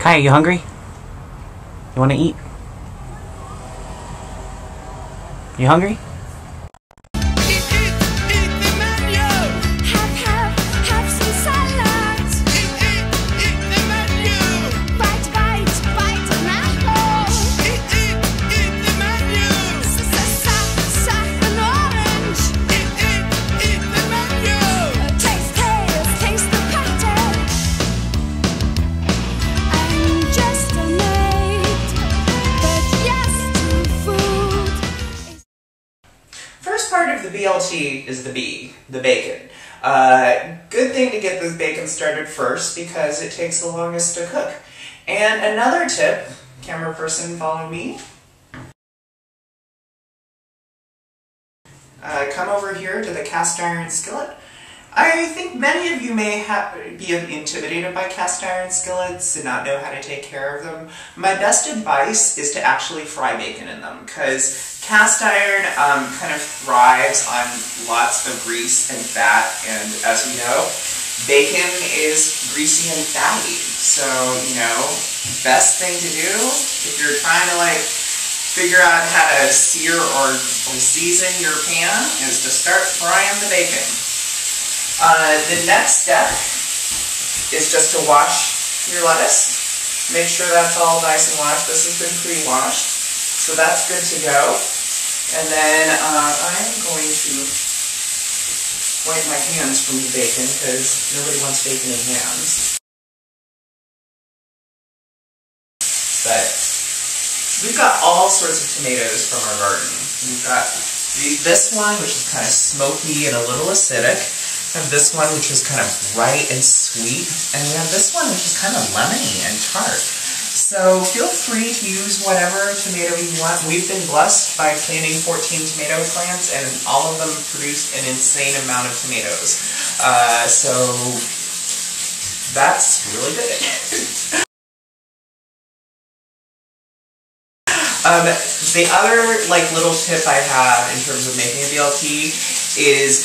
Hi, you hungry? You want to eat? You hungry? First part of the BLT is the B, the bacon. Good thing to get this bacon started first because it takes the longest to cook. And another tip, camera person follow me. Come over here to the cast iron skillet. I think many of you may be intimidated by cast iron skillets and not know how to take care of them. My best advice is to actually fry bacon in them, because cast iron kind of thrives on lots of grease and fat, and as we know, bacon is greasy and fatty. So, you know, best thing to do if you're trying to figure out how to sear or season your pan is to start frying the bacon. The next step is just to wash your lettuce. Make sure that's all nice and washed. This has been pre-washed, so that's good to go. And then I'm going to wipe my hands from the bacon because nobody wants bacon in hands. But we've got all sorts of tomatoes from our garden. We've got this one, which is kind of smoky and a little acidic. We have this one, which is kind of bright and sweet. And we have this one, which is kind of lemony and tart. So feel free to use whatever tomato you want. We've been blessed by planting 14 tomato plants, and all of them produce an insane amount of tomatoes. So that's really good. The other little tip I have in terms of making a BLT is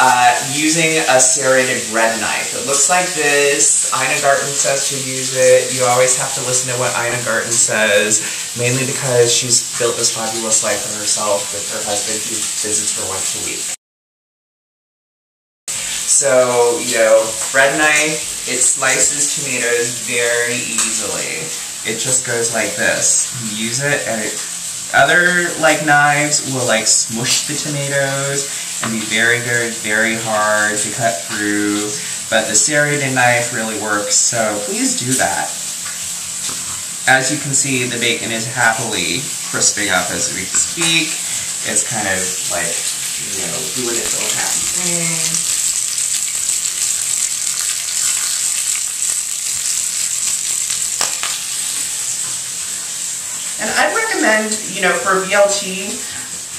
using a serrated bread knife. It looks like this. Ina Garten says to use it. You always have to listen to what Ina Garten says, mainly because she's built this fabulous life for herself with her husband who visits her once a week. So, you know, bread knife, it slices tomatoes very easily. It just goes like this. You use it and other knives will smush the tomatoes and be very good, very hard to cut through, but the serrated knife really works, so please do that. As you can see, the bacon is happily crisping up as we speak. It's kind of doing its own happy thing. And I'd recommend, for BLT,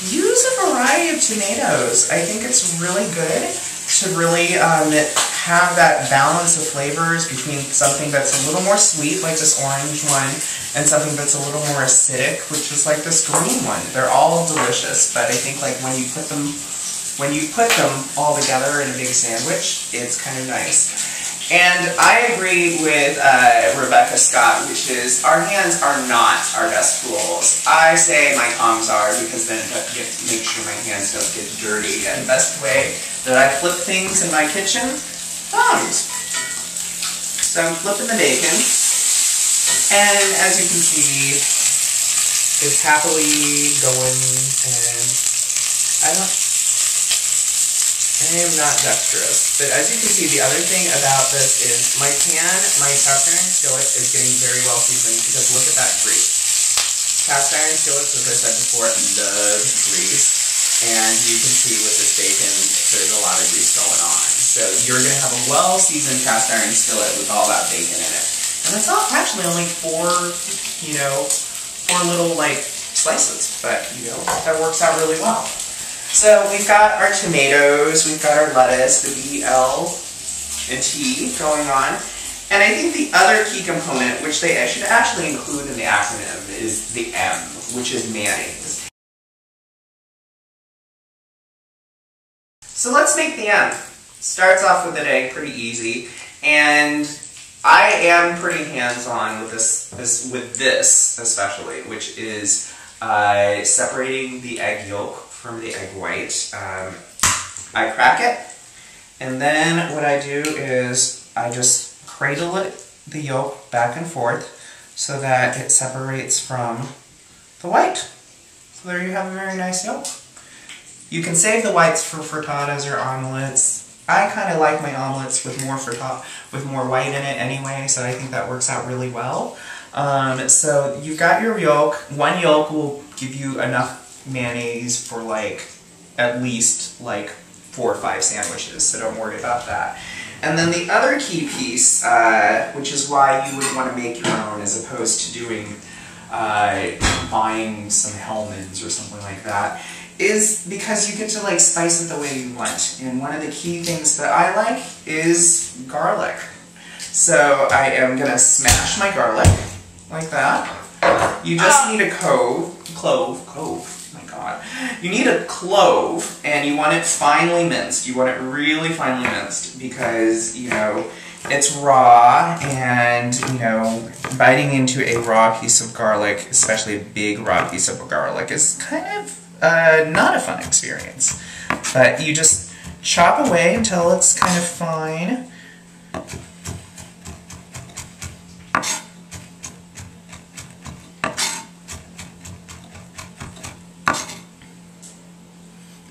use a variety of tomatoes. I think it's really good to really have that balance of flavors between something that's a little more sweet, like this orange one, and something that's a little more acidic, which is like this green one. They're all delicious, but I think when you put them all together in a big sandwich, it's kind of nice. And I agree with Rebecca Scott, which is our hands are not our best tools. I say my tongs are because then I get to make sure my hands don't get dirty. And the best way that I flip things in my kitchen, tongs. So I'm flipping the bacon, and as you can see, it's happily going, and I am not dexterous, but as you can see, the other thing about this is my cast iron skillet is getting very well seasoned because look at that grease. Cast iron skillets, as I said before, love grease, and you can see with this bacon, there's a lot of grease going on. So you're going to have a well-seasoned cast iron skillet with all that bacon in it. And it's all actually only four little slices, but that works out really well. So we've got our tomatoes, we've got our lettuce, the B, L, and T going on. And I think the other key component, which they should actually include in the acronym, is the M, which is mayonnaise. So let's make the M. Starts off with an egg, pretty easy. And I am pretty hands-on with this especially, which is separating the egg yolk from the egg white. I crack it, and then what I do is I just cradle the yolk back and forth so that it separates from the white. So there you have a very nice yolk. You can save the whites for frittatas or omelets. I kind of like my omelets with more white in it anyway, so I think that works out really well. So you've got your yolk. One yolk will give you enough mayonnaise for like at least like 4 or 5 sandwiches, so don't worry about that. And then the other key piece, which is why you would want to make your own as opposed to doing buying some Hellmann's or something like that, is because you get to like spice it the way you want. And one of the key things that I like is garlic. So I am gonna smash my garlic like that. You just need a clove, my god. You need a clove, and you want it finely minced. You want it really finely minced because, you know, it's raw, and, you know, biting into a raw piece of garlic, especially a big raw piece of garlic, is kind of not a fun experience. But you just chop away until it's kind of fine.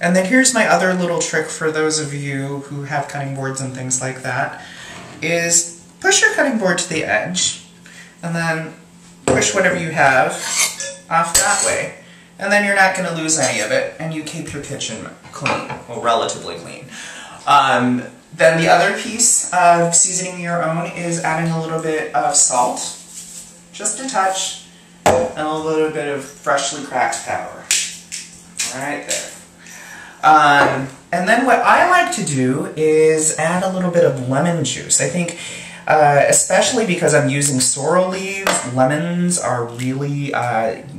And then here's my other little trick for those of you who have cutting boards and things like that, is push your cutting board to the edge, and then push whatever you have off that way. And then you're not going to lose any of it, and you keep your kitchen clean, well, relatively clean. Then the other piece of seasoning your own is adding a little bit of salt, just a touch, and a little bit of freshly cracked pepper. Right there. And then what I like to do is add a little bit of lemon juice. I think, especially because I'm using sorrel leaves, lemons are really,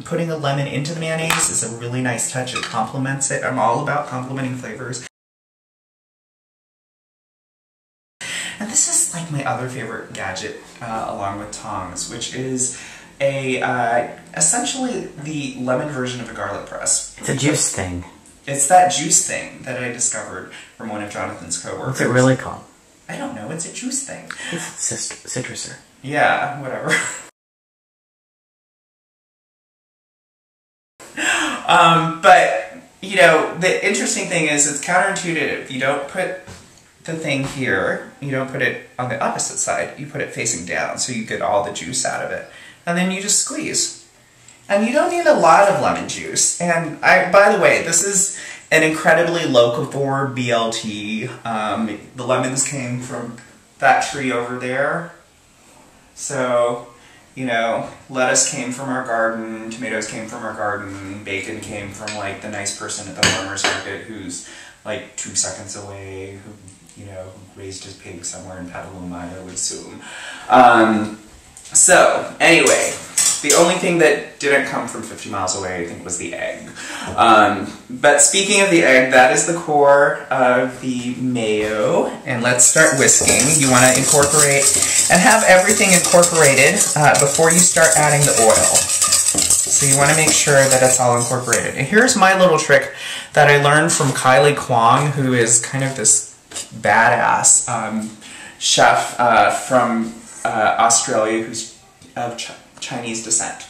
putting a lemon into the mayonnaise is a really nice touch. It complements it. I'm all about complementing flavors. And this is like my other favorite gadget, along with tongs, which is essentially the lemon version of a garlic press. It's a juice thing. It's that juice thing that I discovered from one of Jonathan's coworkers. What's it really called? I don't know, it's a juice thing. It's citruser. Yeah, whatever. But, you know, the interesting thing is it's counterintuitive. You don't put the thing here, you don't put it on the opposite side, you put it facing down so you get all the juice out of it. And then you just squeeze. And you don't need a lot of lemon juice. And by the way, this is an incredibly locavore BLT. The lemons came from that tree over there. So, you know, lettuce came from our garden, tomatoes came from our garden, bacon came from like the nice person at the farmer's market who's like 2 seconds away, who, you know, raised his pig somewhere in Petaluma, I would assume. So, anyway, the only thing that didn't come from 50 miles away, I think, was the egg. But speaking of the egg, that is the core of the mayo. And let's start whisking. You want to incorporate and have everything incorporated before you start adding the oil. So you want to make sure that it's all incorporated. And here's my little trick that I learned from Kylie Kwong, who is kind of this badass chef from Australia who's of Chinese descent.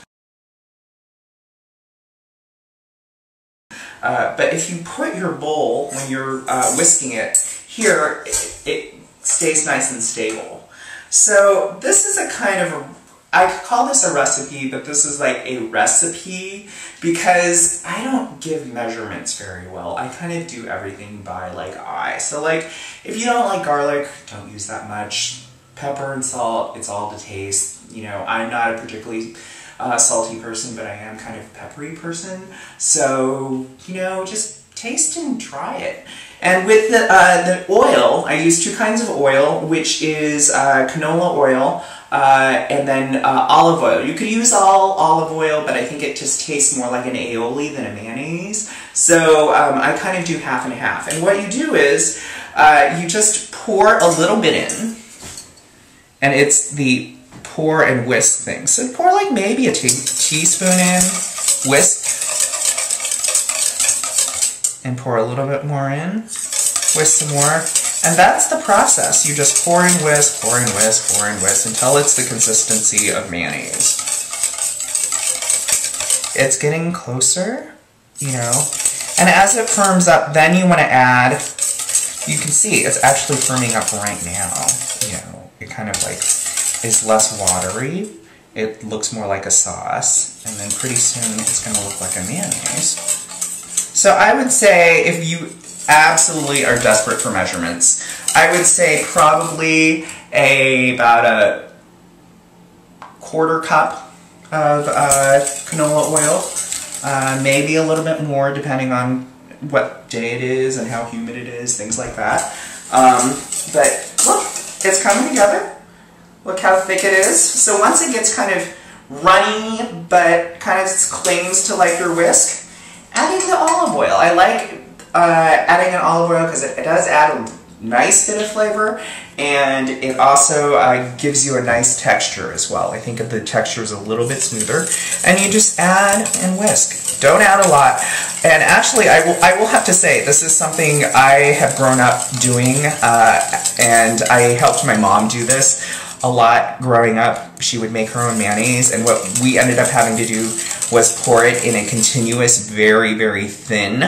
But if you put your bowl, when you're whisking it, here, it stays nice and stable. So this is a kind of I could call this a recipe, but this is like a recipe because I don't give measurements very well. I kind of do everything by like eye. So like, if you don't like garlic, don't use that much. Pepper and salt, it's all to taste. You know, I'm not a particularly salty person, but I am kind of a peppery person. So, you know, just taste and try it. And with the oil, I use 2 kinds of oil, which is canola oil and then olive oil. You could use all olive oil, but I think it just tastes more like an aioli than a mayonnaise. So I kind of do half and half. And what you do is you just pour a little bit in, And it's the pour and whisk thing. So pour like maybe a teaspoon in, whisk, and pour a little bit more in, whisk some more. And that's the process. You just pour and whisk, pour and whisk, pour and whisk until it's the consistency of mayonnaise. It's getting closer, you know. And as it firms up, then you want to add, you can see it's actually firming up right now. You know, it kind of like is less watery. It looks more like a sauce. And then pretty soon it's going to look like a mayonnaise. So I would say if you absolutely are desperate for measurements, I would say probably about a quarter cup of canola oil, maybe a little bit more depending on what day it is and how humid it is, things like that. But look, it's coming together. Look how thick it is. So once it gets kind of runny but kind of clings to like your whisk, adding the olive oil. I like adding an olive oil because it does add a nice bit of flavor, and it also gives you a nice texture as well. I think the texture is a little bit smoother, and you just add and whisk. Don't add a lot. And actually, I will have to say, this is something I have grown up doing, and I helped my mom do this a lot growing up. She would make her own mayonnaise, and what we ended up having to do was pour it in a continuous, very, very thin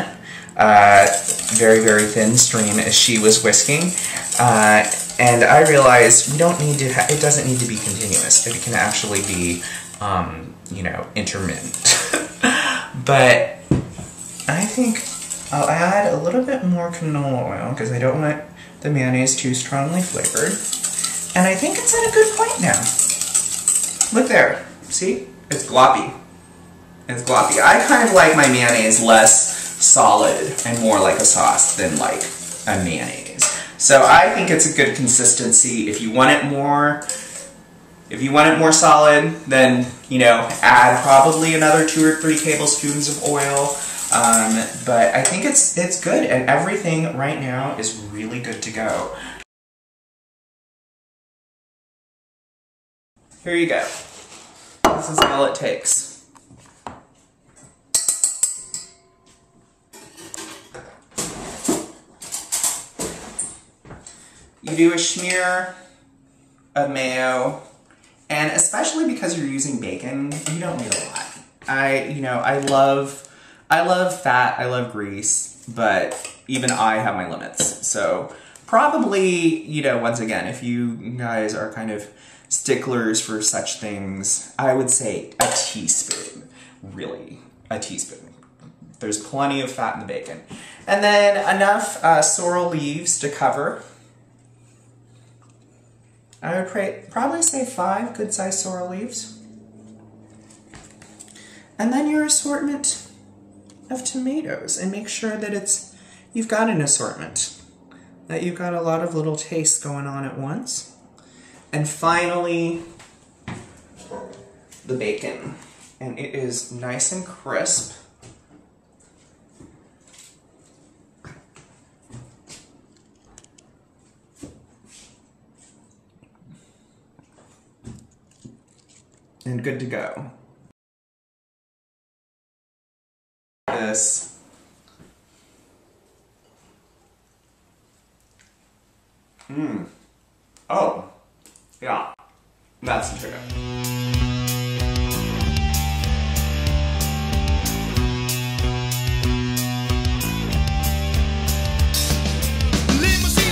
stream as she was whisking. And I realized we don't need to, it doesn't need to be continuous. It can actually be, you know, intermittent. But I think I'll add a little bit more canola oil because I don't want the mayonnaise too strongly flavored. And I think it's at a good point now. Look there. See? It's gloppy. It's gloppy. I kind of like my mayonnaise less solid and more like a sauce than like a mayonnaise. So I think it's a good consistency. If you want it more solid, then, you know, add probably another 2 or 3 tablespoons of oil. But I think it's good, and everything right now is really good to go. Here you go. This is all it takes. You do a smear of mayo, and especially because you're using bacon, you don't need a lot. I love fat, I love grease, but even I have my limits. So probably, you know, once again, if you guys are kind of sticklers for such things, I would say a teaspoon, really, a teaspoon. There's plenty of fat in the bacon. And then enough sorrel leaves to cover. I would probably say 5 good-sized sorrel leaves. And then your assortment of tomatoes, and make sure that you've got an assortment, that you've got a lot of little tastes going on at once. And finally, the bacon. And it is nice and crisp. And good to go. This. Oh. Yeah. That's the chicken. Limousine